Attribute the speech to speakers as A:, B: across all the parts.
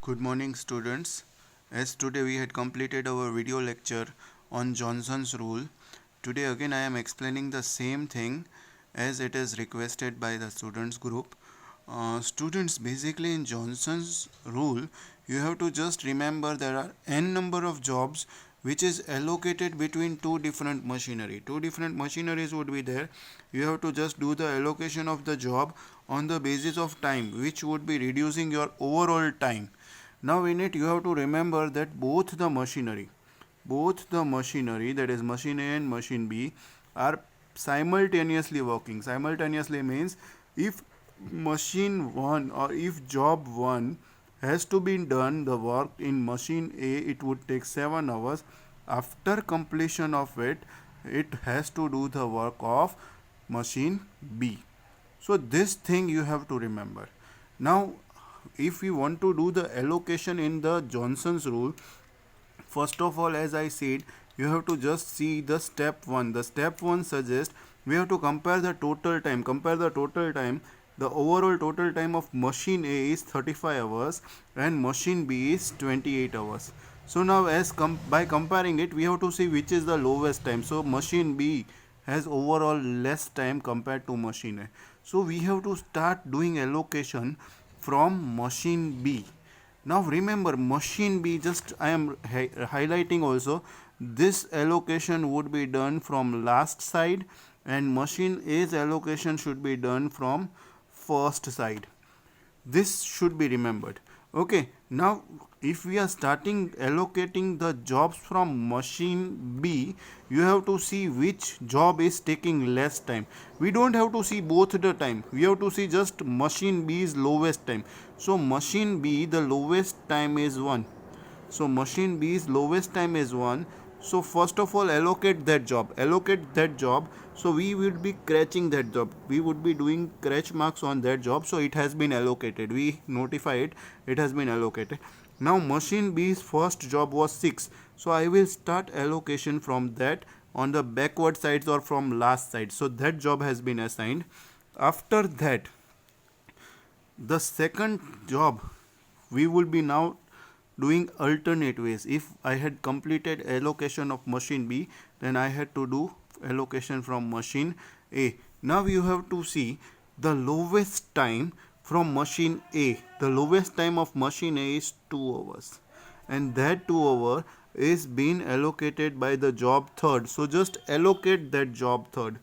A: Good morning, students. As today we had completed our video lecture on Johnson's rule, today again I am explaining the same thing as it is requested by the students group. Students, basically in Johnson's rule, you have to just remember there are n number of jobs which is allocated between two different machinery. Two different machineries would be there. You have to just do the allocation of the job on the basis of time, which would be reducing your overall time. Now in it you have to remember that both the machinery that is machine A and machine B are simultaneously working. Simultaneously means if machine 1 or if job 1 has to be done the work in machine A, it would take 7 hours. After completion of it, it has to do the work of machine B. So this thing you have to remember. Now if we want to do the allocation in the Johnson's rule, first of all, as I said, you have to just see the step 1. The step 1 suggests we have to compare the total time. The overall total time of machine A is 35 hours and machine B is 28 hours. So now by comparing it, we have to see which is the lowest time. So machine B has overall less time compared to machine A. So we have to start doing allocation from machine B. Now remember, machine B, just I am highlighting also, this allocation would be done from last side and machine A's allocation should be done from first side. This should be remembered. Okay, now if we are starting allocating the jobs from machine B, you have to see which job is taking less time. We don't have to see both the time. We have to see just machine B's lowest time. So machine B, the lowest time is 1. So machine B's lowest time is 1. So first of all, allocate that job. So we would be catching that job. We would be doing catch marks on that job. So it has been allocated. We notify it. It has been allocated. Now machine B's first job was 6. So I will start allocation from that on the backward sides or from last side. So that job has been assigned. After that, the second job, we will be now doing alternate ways. If I had completed allocation of machine B, then I had to do allocation from machine A. Now you have to see the lowest time from machine A. The lowest time of machine A is 2 hours. And that 2 hour is being allocated by the job third. So just allocate that job third.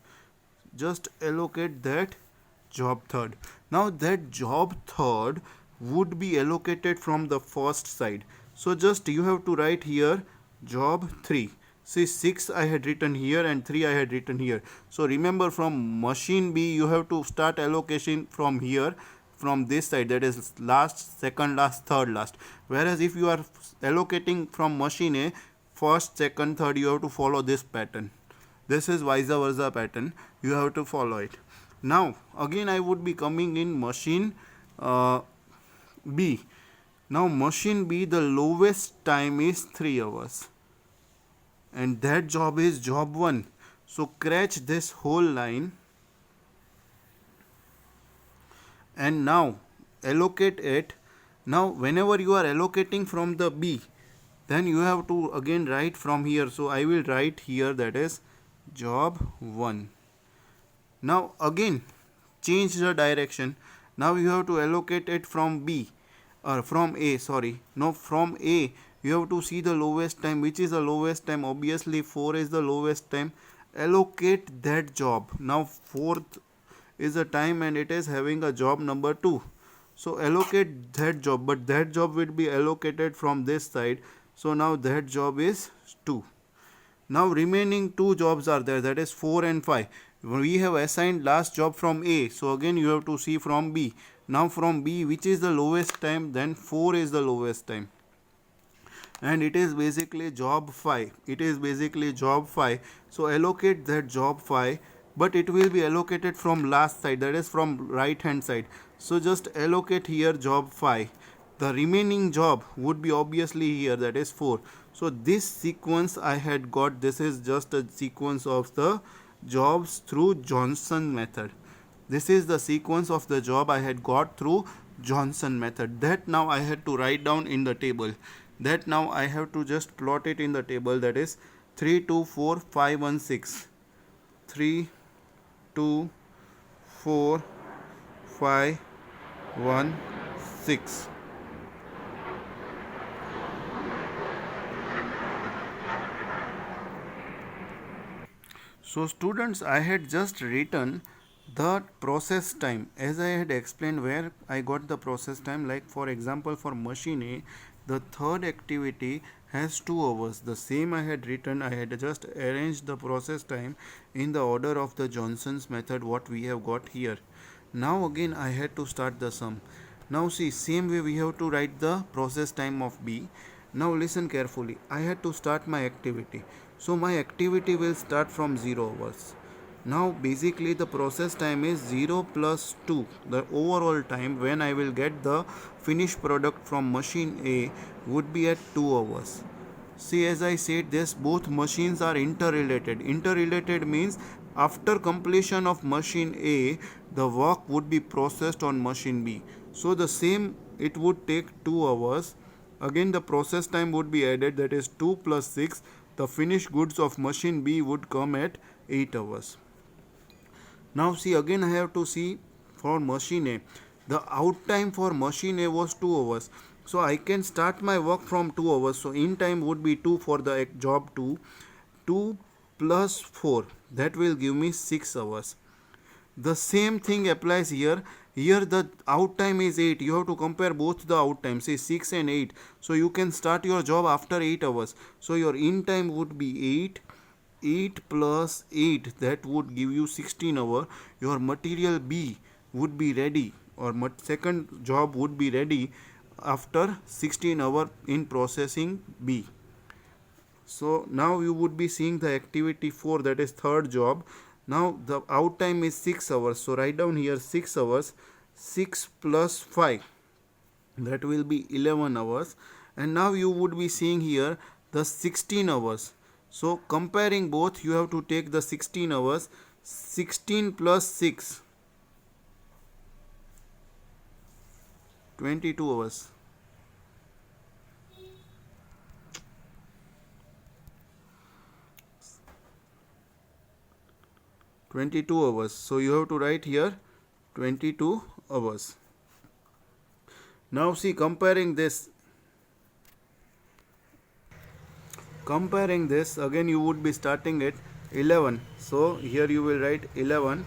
A: Now that job third would be allocated from the first side. So just you have to write here job 3. See, 6 I had written here and 3 I had written here. So remember, from machine B you have to start allocation from here, from this side, that is last, second last, third last. Whereas if you are allocating from machine A, first, second, third, you have to follow this pattern. This is vice versa pattern. You have to follow it. Now again I would be coming in machine B. Now machine B, the lowest time is 3 hours. And that job is job 1. So scratch this whole line. And now allocate it. Now whenever you are allocating from the B, then you have to again write from here. So I will write here, that is job 1. Now again change the direction. Now you have to allocate it from B, or from A, sorry. Now from A you have to see the lowest time. Which is the lowest time? Obviously 4 is the lowest time. Allocate that job. Now 4th is the time and it is having a job number 2. So allocate that job, but that job will be allocated from this side. So now that job is 2. Now remaining 2 jobs are there, that is 4 and 5. We have assigned last job from A. So again you have to see from B. Now from B, which is the lowest time? Then 4 is the lowest time. And it is basically job 5. So allocate that job 5. But it will be allocated from last side, that is from right hand side. So just allocate here job 5. The remaining job would be obviously here, that is 4. So this sequence I had got, this is just a sequence of the jobs through Johnson method. This is the sequence of the job I had got through Johnson method. That now I had to write down in the table. That now I have to just plot it in the table. That is 3, 2, 4, 5, 1, 6. 3, 2, 4, 5, 1, 6. So students, I had just written the process time as I had explained where I got the process time. Like for example, for machine A, the third activity has 2 hours. The same I had written, I had just arranged the process time in the order of the Johnson's method what we have got here. Now again I had to start the sum. Now see, same way we have to write the process time of B. Now listen carefully. I had to start my activity. So my activity will start from 0 hours. Now basically the process time is 0 plus 2. The overall time when I will get the finished product from machine A would be at 2 hours. See, as I said, this both machines are interrelated. Interrelated means after completion of machine A, the work would be processed on machine B. So the same, it would take 2 hours. Again the process time would be added, that is 2 plus 6. The finished goods of machine B would come at 8 hours. Now see, again I have to see for machine A. The out time for machine A was 2 hours. So I can start my work from 2 hours. So in time would be 2 for the job 2. 2 plus 4, that will give me 6 hours. The same thing applies here. Here the out time is 8. You have to compare both the out times, say 6 and 8. So you can start your job after 8 hours. So your in time would be 8. 8 plus 8, that would give you 16 hours. Your material B would be ready, or second job would be ready after 16 hours in processing B. So now you would be seeing the activity 4, that is third job. Now the out time is 6 hours. So write down here 6 hours. 6 plus 5, that will be 11 hours. And now you would be seeing here the 16 hours. So comparing both, you have to take the 16 hours. 16 plus 6, 22 hours. So you have to write here 22 hours. Now see, comparing this again, you would be starting at 11. So here you will write 11.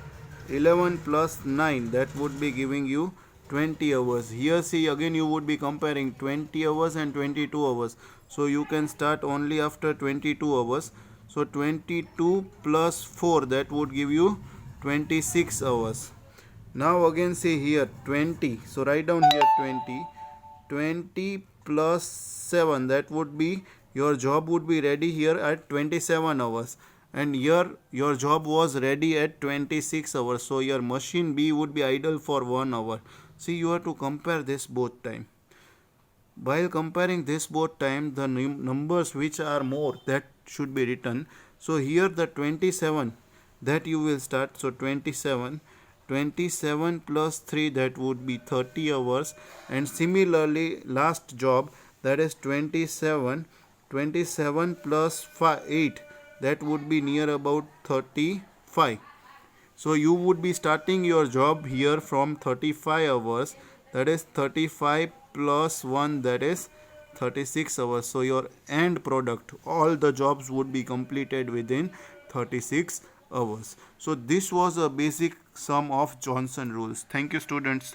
A: 11 plus 9, that would be giving you 20 hours. Here see, again you would be comparing 20 hours and 22 hours. So you can start only after 22 hours. So 22 plus 4, that would give you 26 hours. Now again see here 20. So write down here 20. 20 plus 7, that would be, your job would be ready here at 27 hours. And here your job was ready at 26 hours. So your machine B would be idle for 1 hour. See, you have to compare this both time. While comparing this both time, the numbers which are more, that should be written. So here the 27, that you will start. So 27 plus 3, that would be 30 hours. And similarly last job, that is 27 plus 8, that would be near about 35. So you would be starting your job here from 35 hours, that is 35 plus 1, that is 36 hours. So your end product, all the jobs would be completed within 36 hours. So this was a basic sum of Johnson rules. Thank you, students.